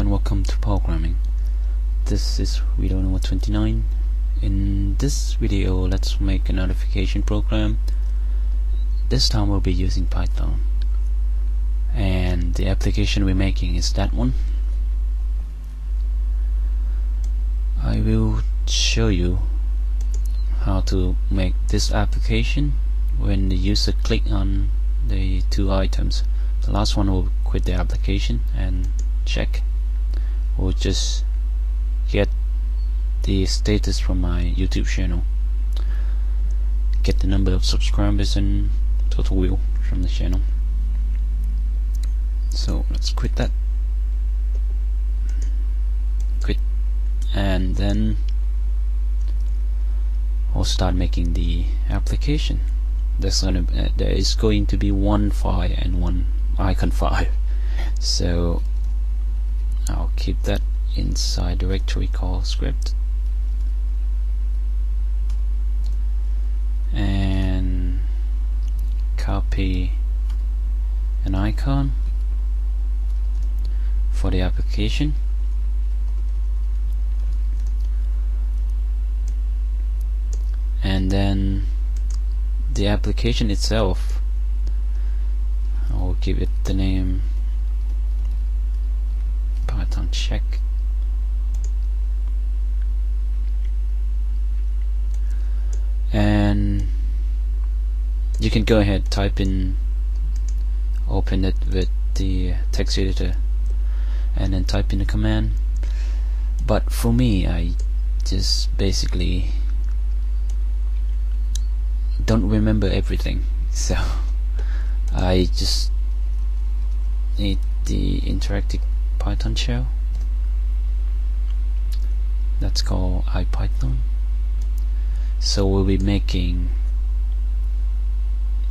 Hello and welcome to programming. This is video number 29. In this video, let's make a notification program. This time we'll be using Python, and the application we're making is that one. I will show you how to make this application when the user click on the two items. The last one will quit the application and check. We'll just get the status from my YouTube channel, get the number of subscribers and total view from the channel. So let's quit that, and then we'll start making the application. There is going to be one file and one icon file, so I'll keep that inside directory called script, and copy an icon for the application, and then the application itself, I'll give it the name Python check, and you can go ahead, open it with the text editor and then type in the command. But for me, I just basically don't remember everything, so I just need the interactive Python shell that's called ipython. So we'll be making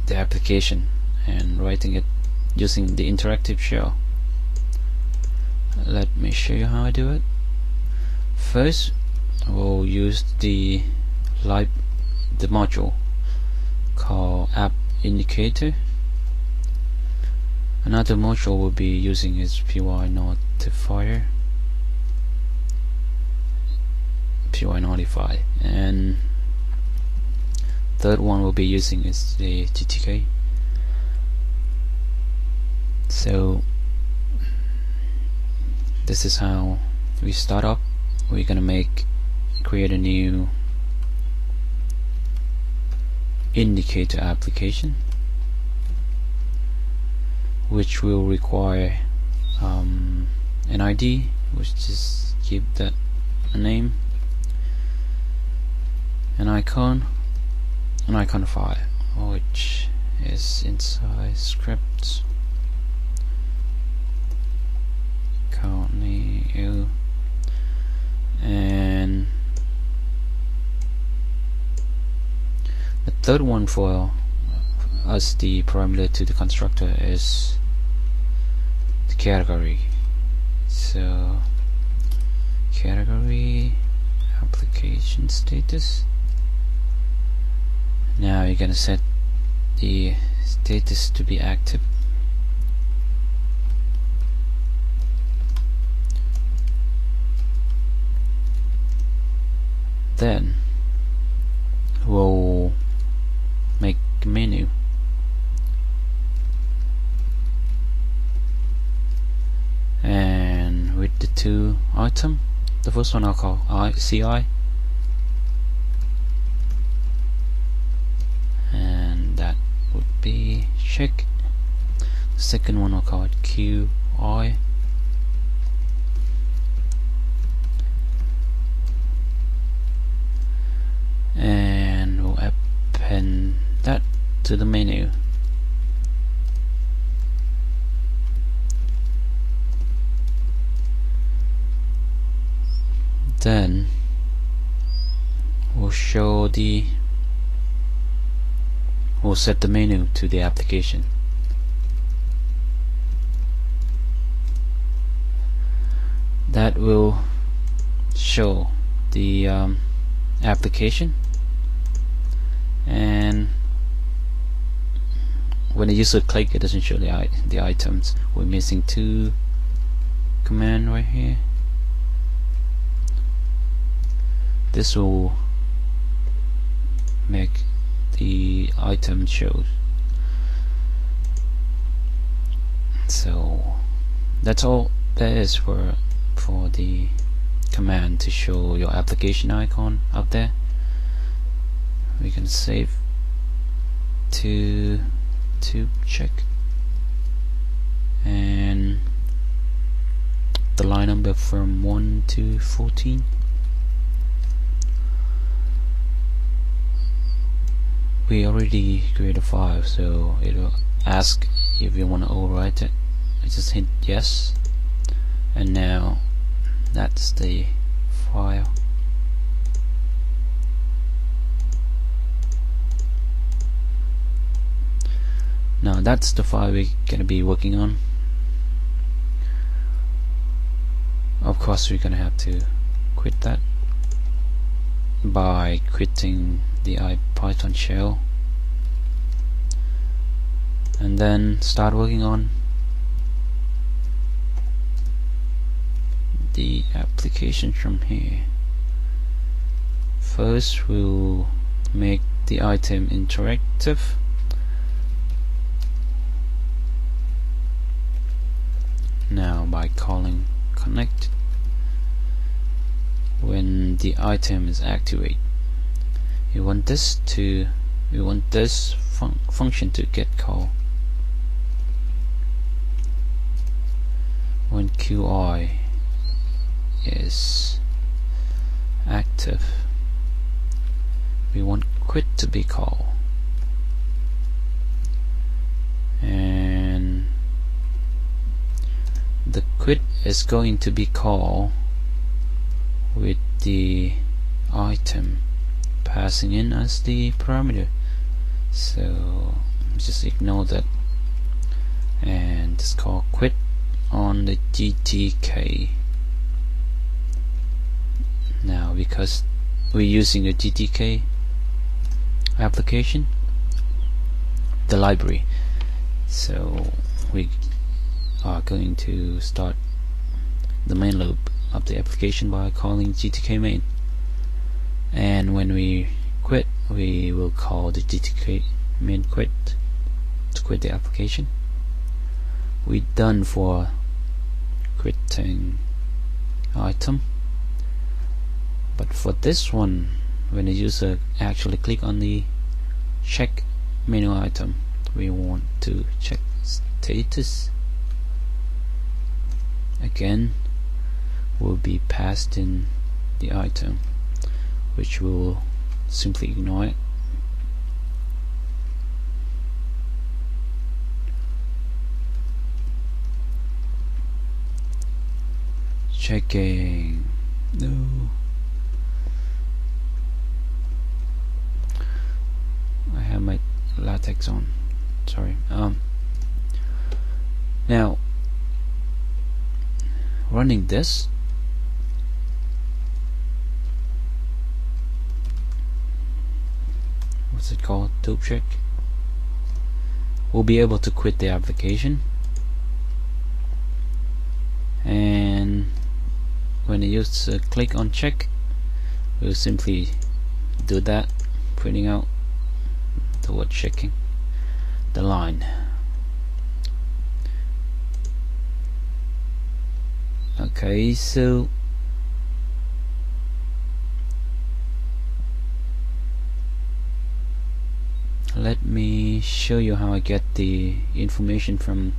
the application and writing it using the interactive shell. Let me show you how I do it. First, we'll use the module called app indicator. Another module we'll be using is py notifier, and third one we'll be using is the GTK. So this is how we start up. We're gonna create a new indicator application, which will require an ID, which just give that a name, an icon file, which is inside scripts, called new, and the third one for us, the parameter to the constructor, is the category. So category application status. Now you're gonna set the status to be active. Then we'll make a menu, and with the two items, the first one I'll call CI, and that would be check. The second one I'll call it QI, and we'll append that to the menu. Then we'll set the menu to the application. That will show the application, and when the user click, it doesn't show the items. We're missing two command right here. This will make the item show. So that's all there is for the command to show your application icon up there. We can save to check, and the line number from 1 to 14. We already created a file, so it will ask if you want to overwrite it. I just hit yes, and now that's the file. Now that's the file we're gonna be working on. Of course, we're gonna have to quit that by quitting the ipython shell, and then start working on the application from here. First, we'll make the item interactive. Now by calling connect, when the item is activated, we want this function to get called. When QI is active, we want quit to be called, and the quit is going to be called with the item passing in as the parameter. So just ignore that and just call quit on the GTK. Now, because we're using a GTK application, the library, so we are going to start the main loop of the application by calling GTK main, and when we quit, we will call the GTK main quit to quit the application. We're done for quitting item, but for this one, when the user actually click on the check menu item, we want to check status. Again, will be passed in the item, which we will simply ignore it. Checking. No. I have my latex on. Sorry. Now, running this, what's it called? Dope check. We'll be able to quit the application, and when the user click on check, we'll simply do that, printing out the word checking, the line. Okay, so let me show you how I get the information from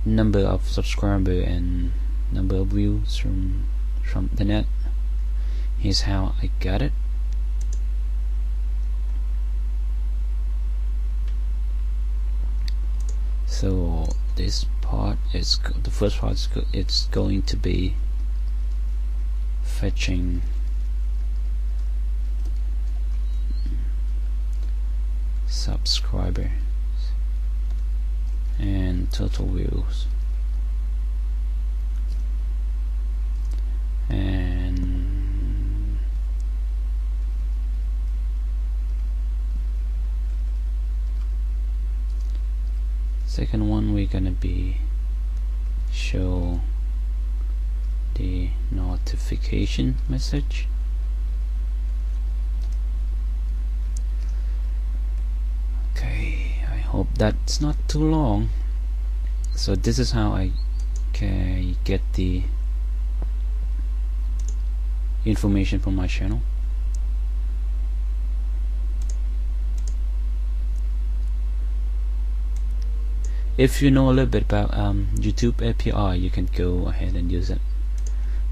number of subscriber and number of views from the net. Here's how I got it. So this part is the first part is it's going to be fetching subscribers and total views, and second one we're gonna be show the notification message. Okay, I hope that's not too long. So this is how I can get the information from my channel. If you know a little bit about YouTube API, you can go ahead and use it,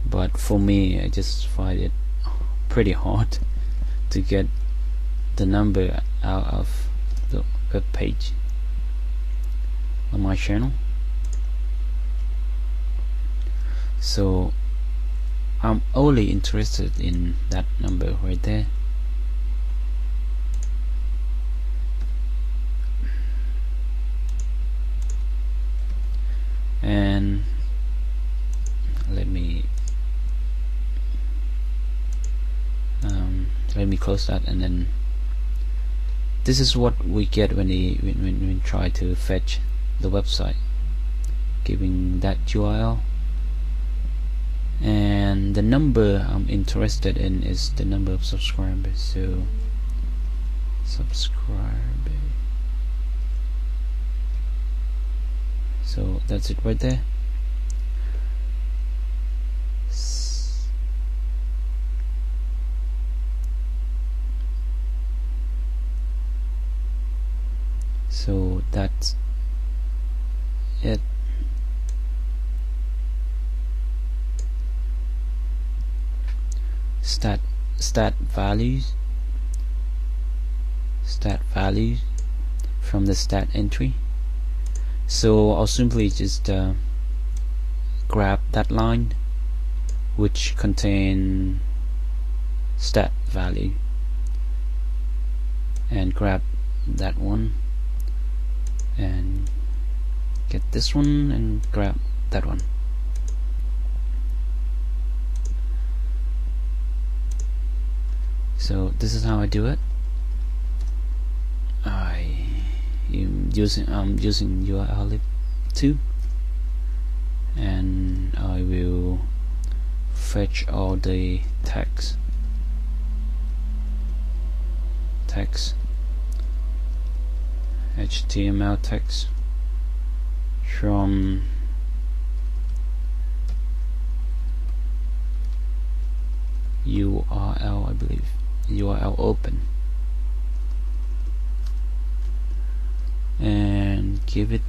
but for me, I just find it pretty hard to get the number out of the web page on my channel. So I'm only interested in that number right there. And let me close that, and then this is what we get when we try to fetch the website, giving that URL. And the number I'm interested in is the number of subscribers. So subscriber. So that's it right there. So that's it. Stat values from the stat entry. So I'll simply just grab that line which contain stat value and grab that one and get this one and grab that one. So this is how I do it. I'm using urllib2, and I will fetch all the text HTML text from URL, I believe, URL open, and give it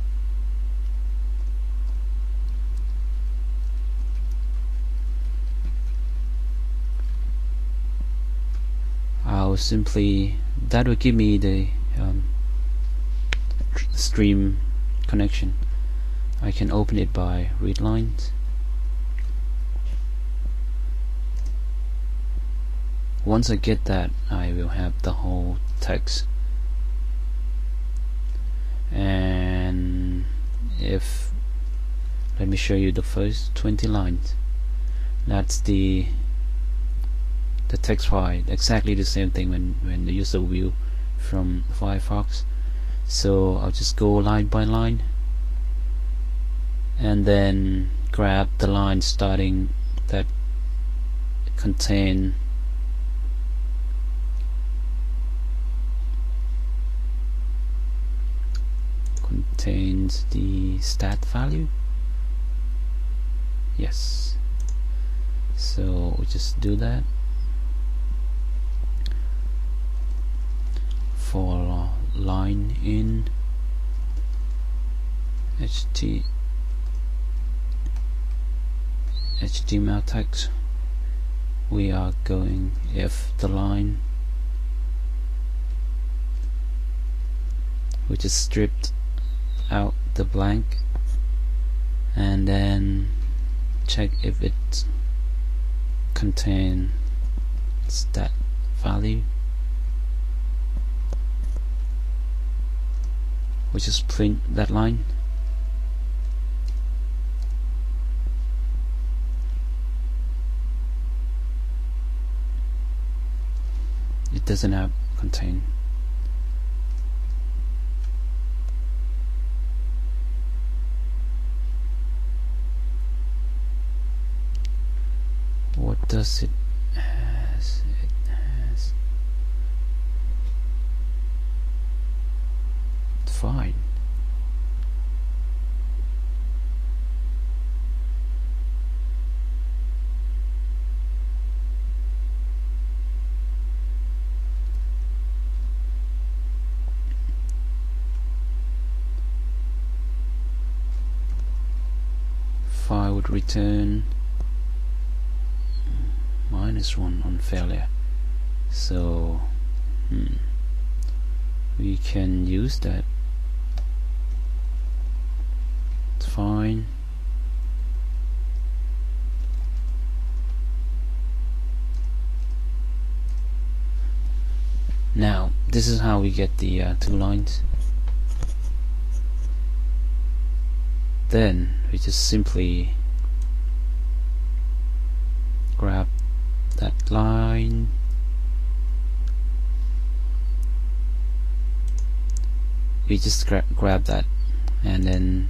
I'll simply, that will give me the stream connection. I can open it by read lines. Once I get that, I will have the whole text. And if, let me show you the first 20 lines. That's the text file, exactly the same thing when the user view from Firefox. So I'll just go line by line and then grab the line starting that contains the stat value. Yes, so we just do that for line in HTML text. We are going, if the line which is stripped out the blank, and then check if it contains stat value, which is print that line. It doesn't have contain. does it has? It has. Fine. File would return -1 on failure, so we can use that. It's fine. Now this is how we get the 2 lines. Then we just simply grab that line, we just grab that, and then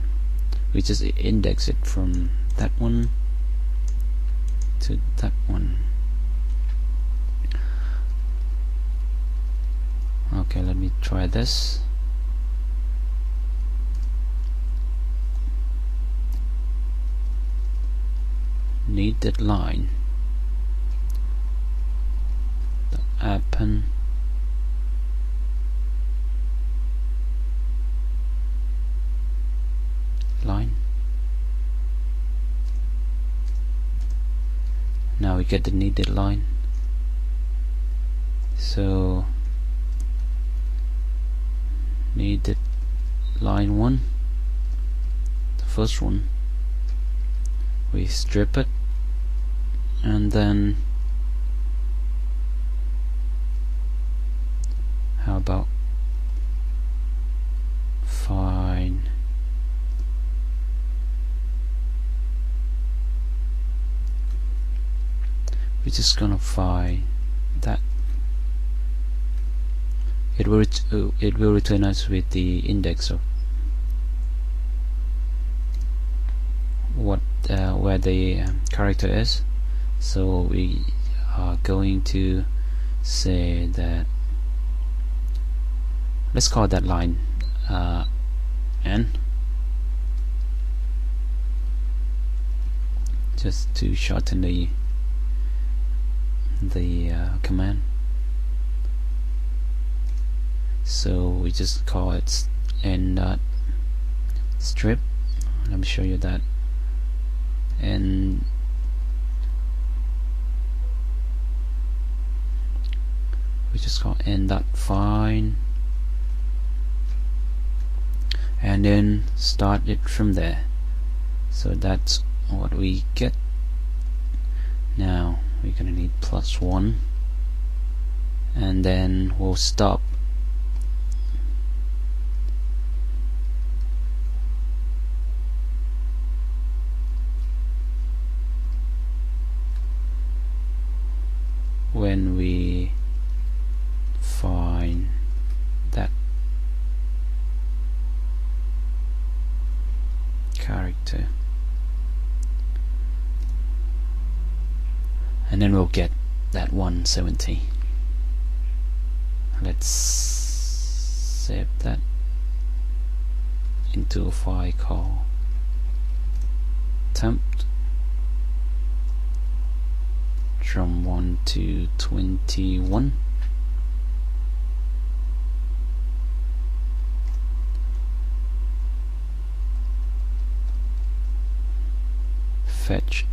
we just index it from that one to that one. Okay, let me try this. Needed line, the ipython line. Now we get the needed line, so needed line 1, the first one, we strip it, and then how about fine we're just gonna find that it will return us with the index of what where the character is. So we are going to say that, let's call that line n, just to shorten the command. So we just call it n dot strip. Let me show you that. And we just call n dot find, and then start it from there. So that's what we get. Now we're gonna need +1, and then we'll stop when we find that character, and then we'll get that 170. Let's save that into a file called temp from 1 to 21. Fetch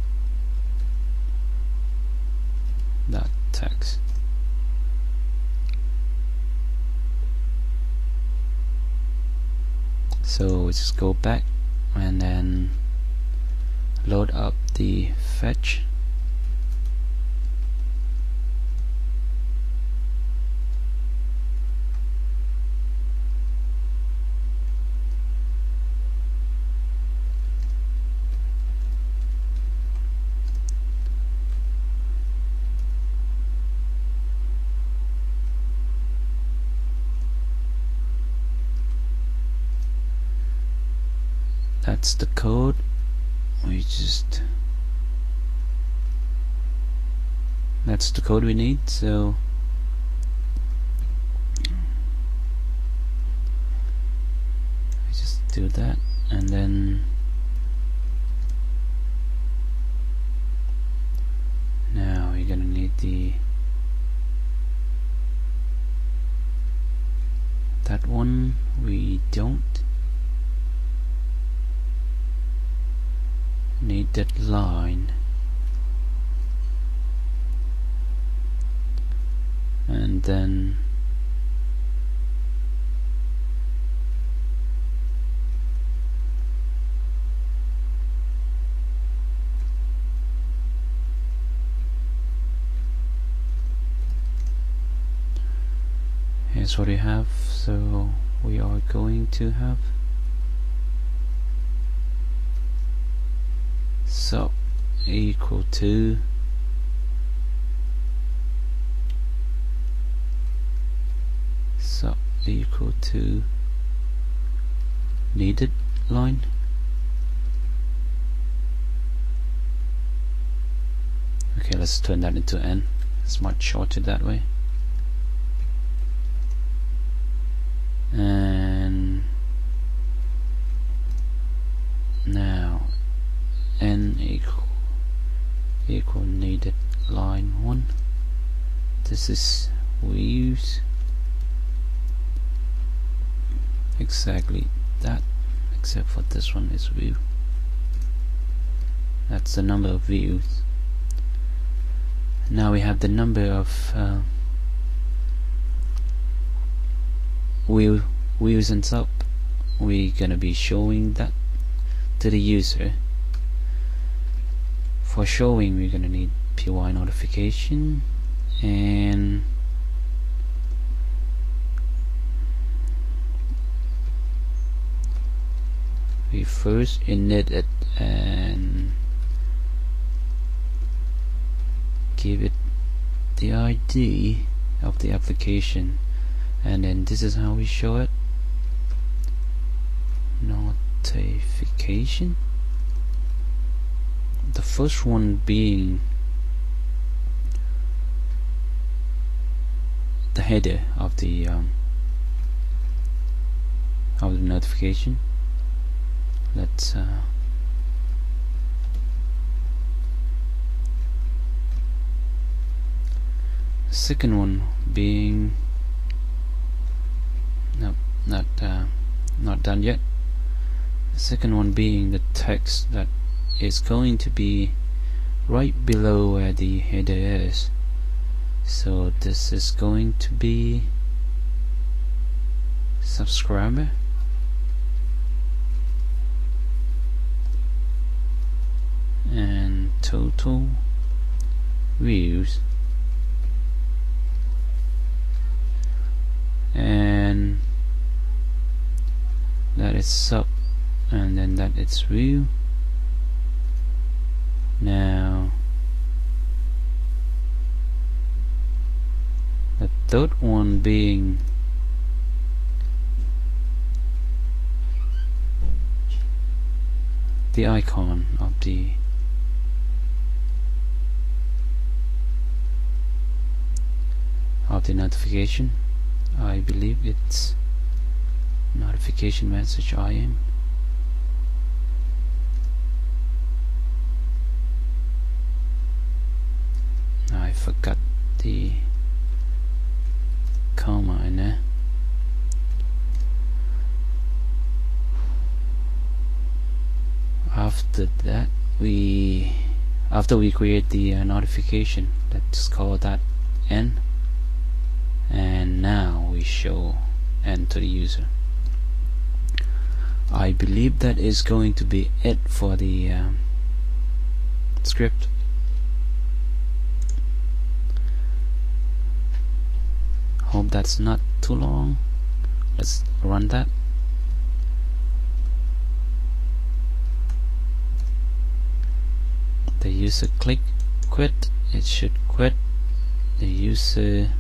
that text. So we just go back and then load up the fetch. That's the code. We just That's the code we need, so I just do that, and then now we're gonna need that one. We don't need that line, and then here's what we have. So we are going to have sub equal to needed line, okay, let's turn that into n. It's much shorter that way. And now n equal needed line 1. This is we use exactly that, except for this one is view. That's the number of views. Now we have the number of views and sub. We're gonna be showing that to the user. For showing, we're gonna need py notification, and we first init it and give it the ID of the application, and then this is how we show it. Notification, the first one being the header of the notification. Let's second one being not done yet. The second one being the text that is going to be right below where the header is. So this is going to be subscriber, and total views, and that is sub, and then that is view. Now the third one being the icon of the notification. I believe it's notification message IM. I forgot the comma in there. After that, after we create the notification, let's call that n, and now we show n to the user. I believe that is going to be it for the script. Hope that's not too long. Let's run that. The user quit, it should quit. The user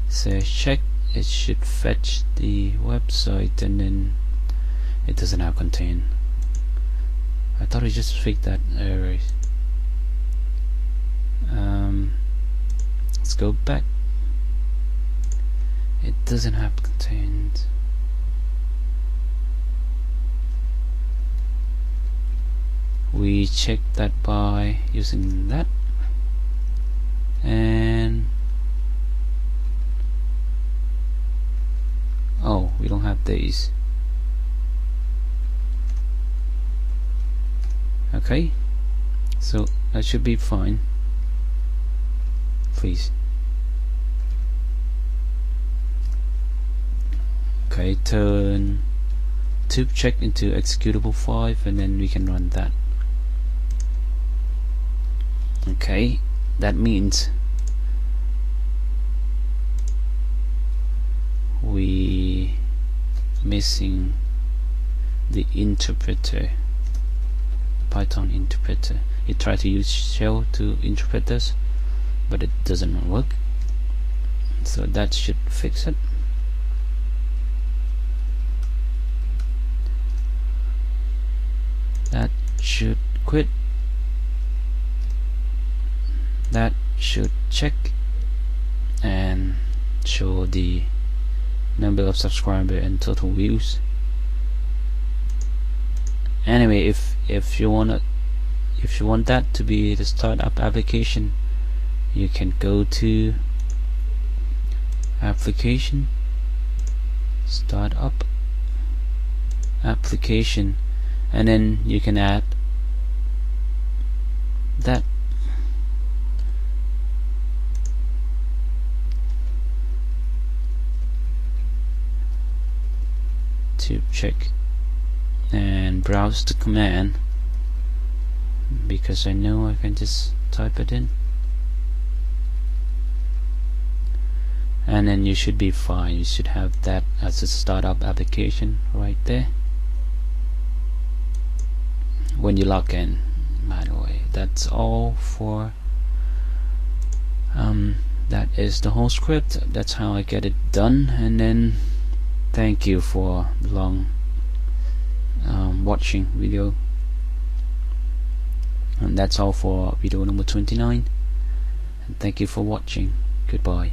says check, it should fetch the website, and then it doesn't now contain. I thought we just fixed that error. Let's go back. It doesn't have contained. We check that by using that, and oh, we don't have these. Okay, so that should be fine. Please. Okay, turn tube check into executable 5, and then we can run that. Okay, that means we missing the interpreter, Python interpreter. It tried to use shell to interpret this, but it doesn't work, so that should fix it. That should quit. That should check and show the number of subscribers and total views. Anyway, if you want that to be the startup application, you can go to application, startup application, and then you can add that. To check and browse the command, because I know I can just type it in, and then you should be fine. You should have that as a startup application right there when you log in. By the way, that's all for that is the whole script. That's how I get it done. And then thank you for the long watching video, and that's all for video number 29, and thank you for watching. Goodbye.